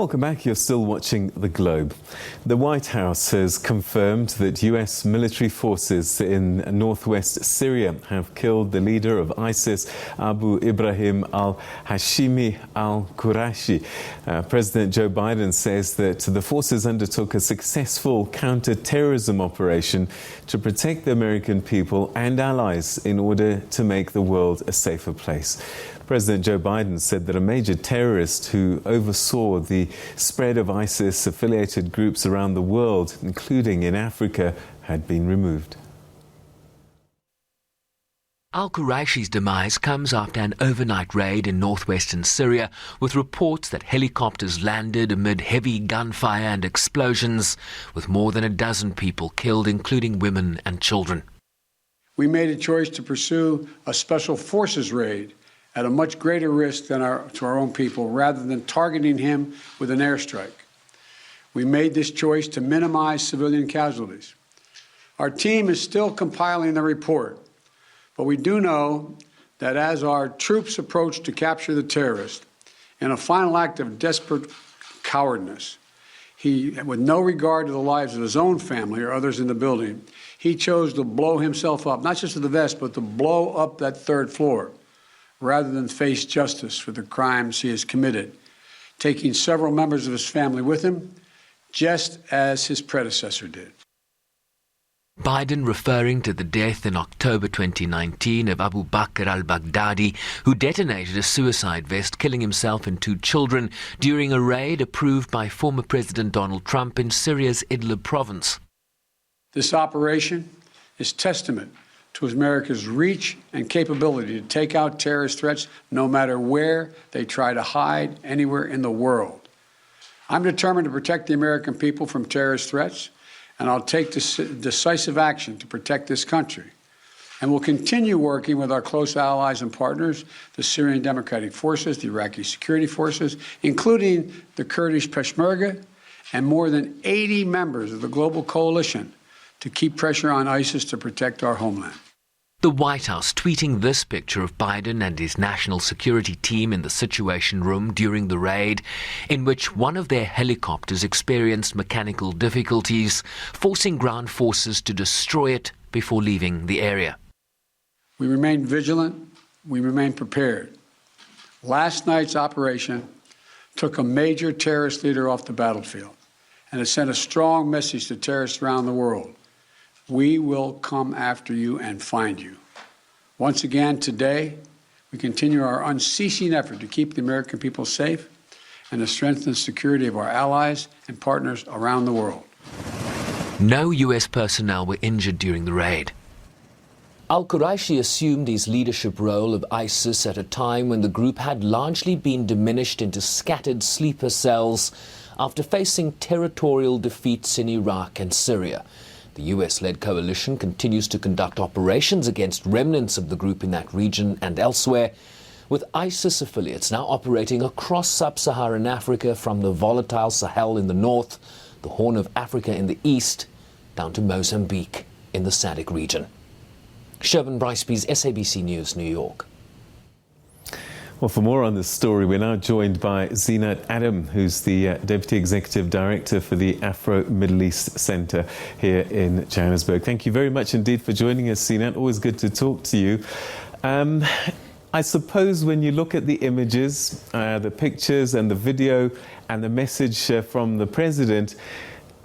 Welcome back. You're still watching The Globe. The White House has confirmed that US military forces in northwest Syria have killed the leader of ISIS, Abu Ibrahim al-Hashimi al-Qurashi. President Joe Biden says that the forces undertook a successful counter-terrorism operation to protect the American people and allies in order to make the world a safer place. President Joe Biden said that a major terrorist who oversaw the spread of ISIS-affiliated groups around the world, including in Africa, had been removed. Al-Qurashi's demise comes after an overnight raid in northwestern Syria, with reports that helicopters landed amid heavy gunfire and explosions, with more than a dozen people killed, including women and children. We made a choice to pursue a special forces raid at a much greater risk than to our own people, rather than targeting him with an airstrike. We made this choice to minimize civilian casualties. Our team is still compiling the report, but we do know that as our troops approached to capture the terrorist, in a final act of desperate cowardness, he, with no regard to the lives of his own family or others in the building, he chose to blow himself up, not just with the vest, but to blow up that third floor, rather than face justice for the crimes he has committed, taking several members of his family with him, just as his predecessor did. Biden referring to the death in October 2019 of Abu Bakr al-Baghdadi, who detonated a suicide vest, killing himself and two children during a raid approved by former President Donald Trump in Syria's Idlib province. This operation is testament to America's reach and capability to take out terrorist threats no matter where they try to hide anywhere in the world. I'm determined to protect the American people from terrorist threats, and I'll take decisive action to protect this country. And we'll continue working with our close allies and partners, the Syrian Democratic Forces, the Iraqi security forces, including the Kurdish Peshmerga, and more than 80 members of the global coalition to keep pressure on ISIS to protect our homeland. The White House tweeting this picture of Biden and his national security team in the Situation Room during the raid, in which one of their helicopters experienced mechanical difficulties, forcing ground forces to destroy it before leaving the area. We remain vigilant. We remain prepared. Last night's operation took a major terrorist leader off the battlefield, and it sent a strong message to terrorists around the world. We will come after you and find you. Once again, today, we continue our unceasing effort to keep the American people safe and to strengthen the security of our allies and partners around the world. No U.S. personnel were injured during the raid. Al-Qurashi assumed his leadership role of ISIS at a time when the group had largely been diminished into scattered sleeper cells after facing territorial defeats in Iraq and Syria. The US-led coalition continues to conduct operations against remnants of the group in that region and elsewhere, with ISIS affiliates now operating across sub-Saharan Africa from the volatile Sahel in the north, the Horn of Africa in the east, down to Mozambique in the SADC region. Shervin Briceby's SABC News, New York. Well, for more on this story, we're now joined by Zeenat Adam, who's the Deputy Executive Director for the Afro-Middle East Centre here in Johannesburg. Thank you very much indeed for joining us, Zeenat. Always good to talk to you. I suppose when you look at the images, the pictures and the video and the message from the President,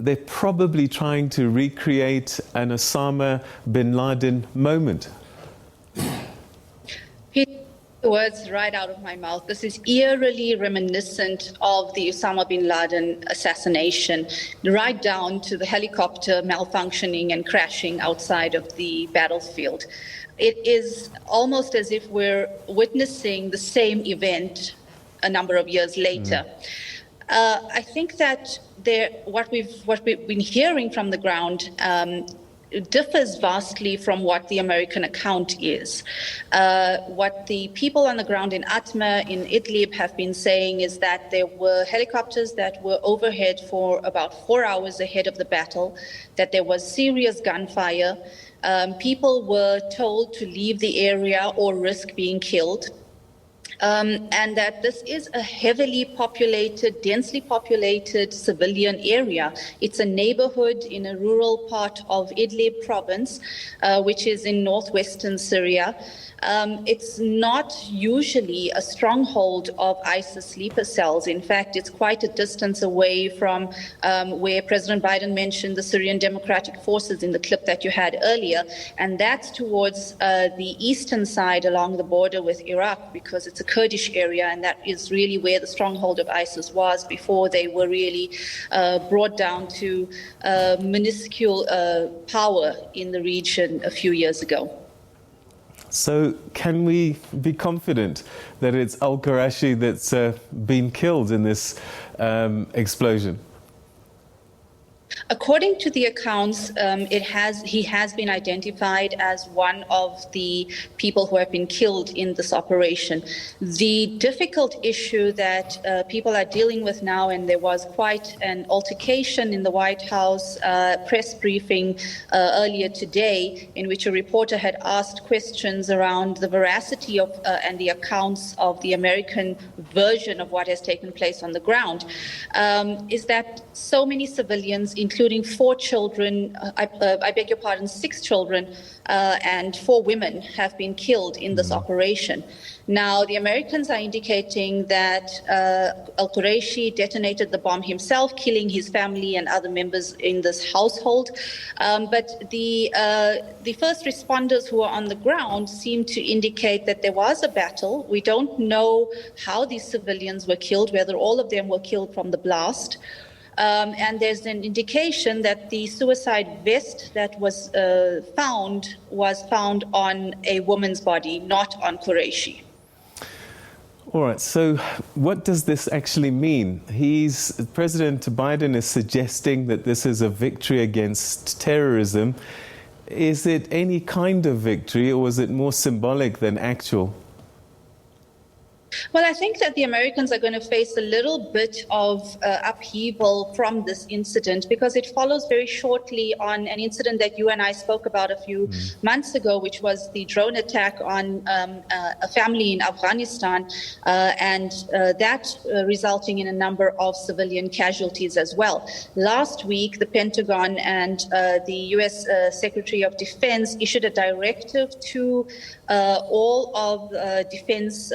they're probably trying to recreate an Osama bin Laden moment. Words right out of my mouth. This is eerily reminiscent of the Osama bin Laden assassination, right down to the helicopter malfunctioning and crashing outside of the battlefield. It is almost as if we're witnessing the same event a number of years later. I think that what we've been hearing from the ground differs vastly from what the American account is. What the people on the ground in Atma, in Idlib, have been saying is that there were helicopters that were overhead for about 4 hours ahead of the battle, that there was serious gunfire. People were told to leave the area or risk being killed. and that this is a heavily populated, densely populated civilian area. It's a neighborhood in a rural part of Idlib province, which is in northwestern Syria. It's not usually a stronghold of ISIS sleeper cells. In fact, it's quite a distance away from where President Biden mentioned the Syrian Democratic Forces in the clip that you had earlier. And that's towards the eastern side along the border with Iraq, because it's a Kurdish area, and that is really where the stronghold of ISIS was before they were really brought down to minuscule power in the region a few years ago. So can we be confident that it's al-Qurashi that's been killed in this explosion? According to the accounts, he has been identified as one of the people who have been killed in this operation. The difficult issue that people are dealing with now, and there was quite an altercation in the White House press briefing earlier today, in which a reporter had asked questions around the veracity of and the accounts of the American version of what has taken place on the ground, is that so many civilians, including 4 children, I beg your pardon, 6 children and 4 women have been killed in this operation. Now, the Americans are indicating that al-Qurashi detonated the bomb himself, killing his family and other members in this household. But the first responders who are on the ground seem to indicate that there was a battle. We don't know how these civilians were killed, whether all of them were killed from the blast. And there's an indication that the suicide vest that was found on a woman's body, not on Quraishi. All right, so what does this actually mean? President Biden is suggesting that this is a victory against terrorism. Is it any kind of victory, or is it more symbolic than actual? Well, I think that the Americans are going to face a little bit of upheaval from this incident, because it follows very shortly on an incident that you and I spoke about a few months ago, which was the drone attack on a family in Afghanistan, and that resulting in a number of civilian casualties as well. Last week, the Pentagon and the U.S. Secretary of Defense issued a directive to all of defense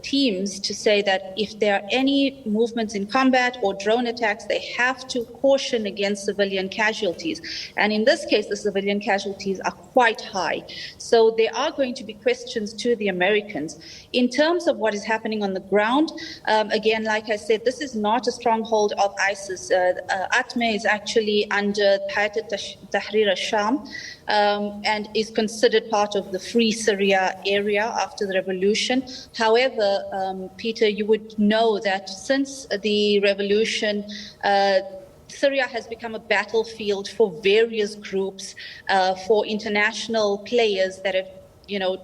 teams to say that if there are any movements in combat or drone attacks, they have to caution against civilian casualties. And in this case, the civilian casualties are quite high. So there are going to be questions to the Americans. In terms of what is happening on the ground, again, like I said, this is not a stronghold of ISIS. Atme is actually under Hayat Tahrir al-Sham, and is considered part of the Free Syria area after the revolution. However, Peter, you would know that since the revolution, Syria has become a battlefield for various groups, for international players that have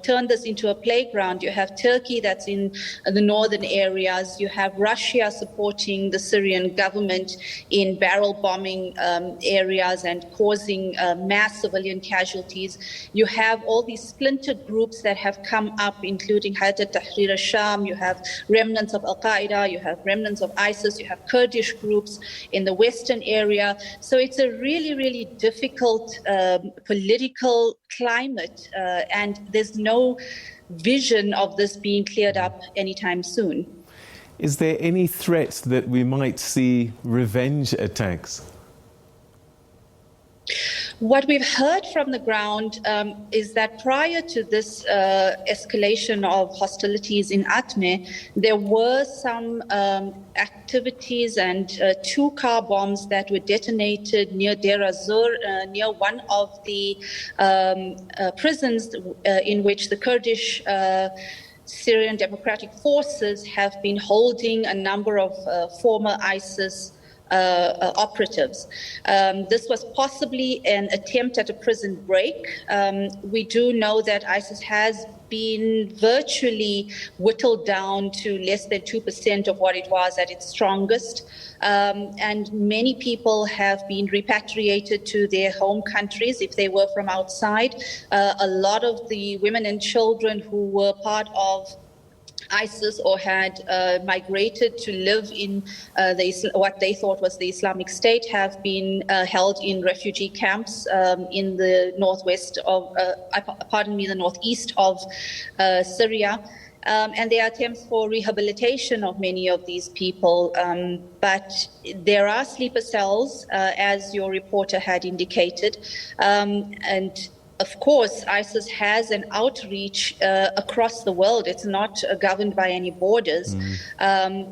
turn this into a playground. You have Turkey that's in the northern areas. You have Russia supporting the Syrian government in barrel bombing areas and causing mass civilian casualties. You have all these splintered groups that have come up, including Hayat Tahrir al-Sham. You have remnants of Al-Qaeda. You have remnants of ISIS. You have Kurdish groups in the western area. So it's a really, really difficult political climate, and there's no vision of this being cleared up anytime soon. Is there any threat that we might see revenge attacks? What we've heard from the ground is that prior to this escalation of hostilities in Atme, there were some activities and 2 car bombs that were detonated near Deir az-Zur, near one of the prisons in which the Kurdish Syrian Democratic Forces have been holding a number of former ISIS operatives. This was possibly an attempt at a prison break. We do know that ISIS has been virtually whittled down to less than 2% of what it was at its strongest. And many people have been repatriated to their home countries if they were from outside. A lot of the women and children who were part of ISIS or had migrated to live in what they thought was the Islamic State have been held in refugee camps in the northeast of Syria. And there are attempts for rehabilitation of many of these people. But there are sleeper cells, as your reporter had indicated. And of course, ISIS has an outreach across the world. It's not governed by any borders.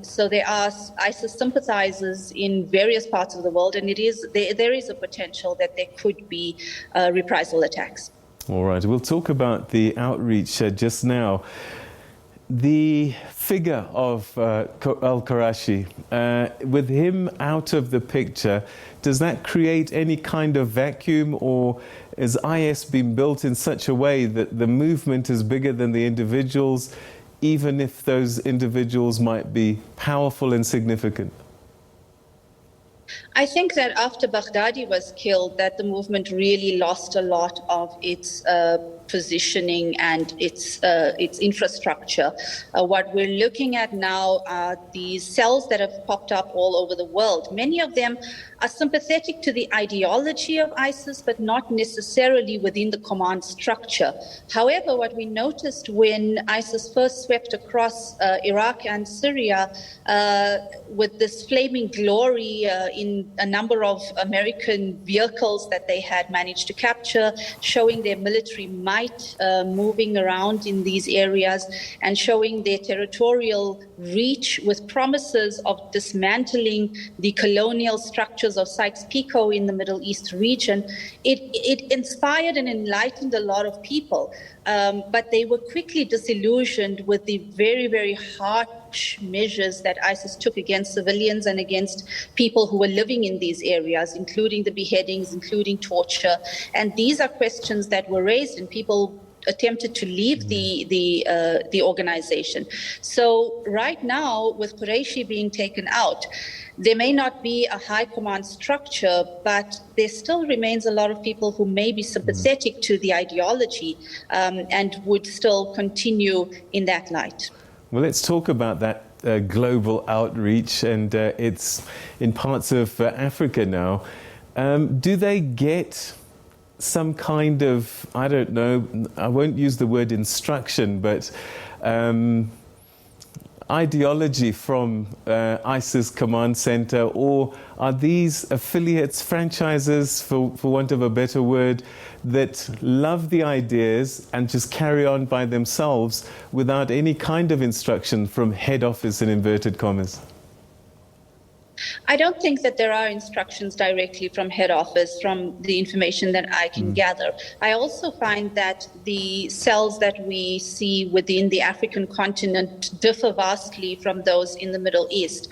So there are ISIS sympathizers in various parts of the world, and there is a potential that there could be reprisal attacks. All right, we'll talk about the outreach just now. The figure of al-Qurashi, with him out of the picture, does that create any kind of vacuum, or is IS being built in such a way that the movement is bigger than the individuals, even if those individuals might be powerful and significant? I think that after Baghdadi was killed, that the movement really lost a lot of its positioning and its infrastructure. What we're looking at now are these cells that have popped up all over the world. Many of them are sympathetic to the ideology of ISIS, but not necessarily within the command structure. However, what we noticed when ISIS first swept across Iraq and Syria with this flaming glory in a number of American vehicles that they had managed to capture, showing their military might moving around in these areas and showing their territorial reach with promises of dismantling the colonial structures of Sykes-Picot in the Middle East region. It inspired and enlightened a lot of people, but they were quickly disillusioned with the very, very harsh measures that ISIS took against civilians and against people who were living in these areas, including the beheadings, including torture. And these are questions that were raised, and people attempted to leave the organization. So right now, with Quraishi being taken out, there may not be a high command structure, but there still remains a lot of people who may be sympathetic to the ideology and would still continue in that light. Well, let's talk about that global outreach, and it's in parts of Africa now. Do they get some kind of, I don't know, I won't use the word instruction, but ideology from ISIS command center, or are these affiliates, franchises, for want of a better word, that love the ideas and just carry on by themselves without any kind of instruction from head office in inverted commas? I don't think that there are instructions directly from head office from the information that I can gather. I also find that the cells that we see within the African continent differ vastly from those in the Middle East.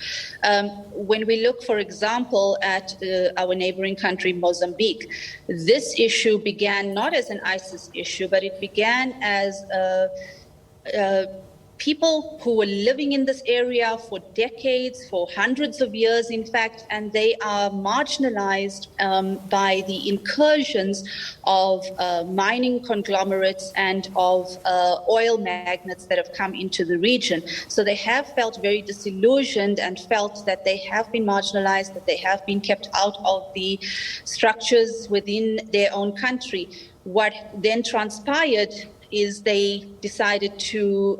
When we look, for example, at our neighboring country, Mozambique, this issue began not as an ISIS issue, but it began as people who were living in this area for decades, for hundreds of years, in fact, and they are marginalized by the incursions of mining conglomerates and of oil magnates that have come into the region. So they have felt very disillusioned and felt that they have been marginalized, that they have been kept out of the structures within their own country. What then transpired is they decided to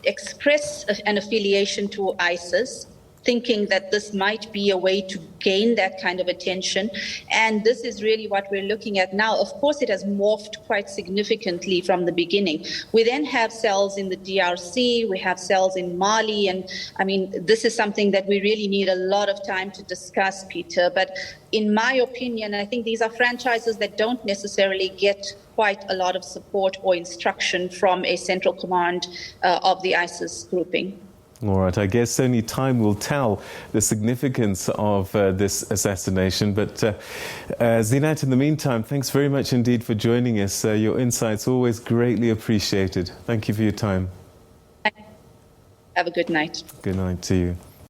express an affiliation to ISIS, thinking that this might be a way to gain that kind of attention. And this is really what we're looking at now. Of course, it has morphed quite significantly from the beginning. We then have cells in the DRC, we have cells in Mali, and I mean, this is something that we really need a lot of time to discuss, Peter. But in my opinion, I think these are franchises that don't necessarily get quite a lot of support or instruction from a central command of the ISIS grouping. All right, I guess only time will tell the significance of this assassination. But Zeenat, in the meantime, thanks very much indeed for joining us. Your insights always greatly appreciated. Thank you for your time. Have a good night. Good night to you.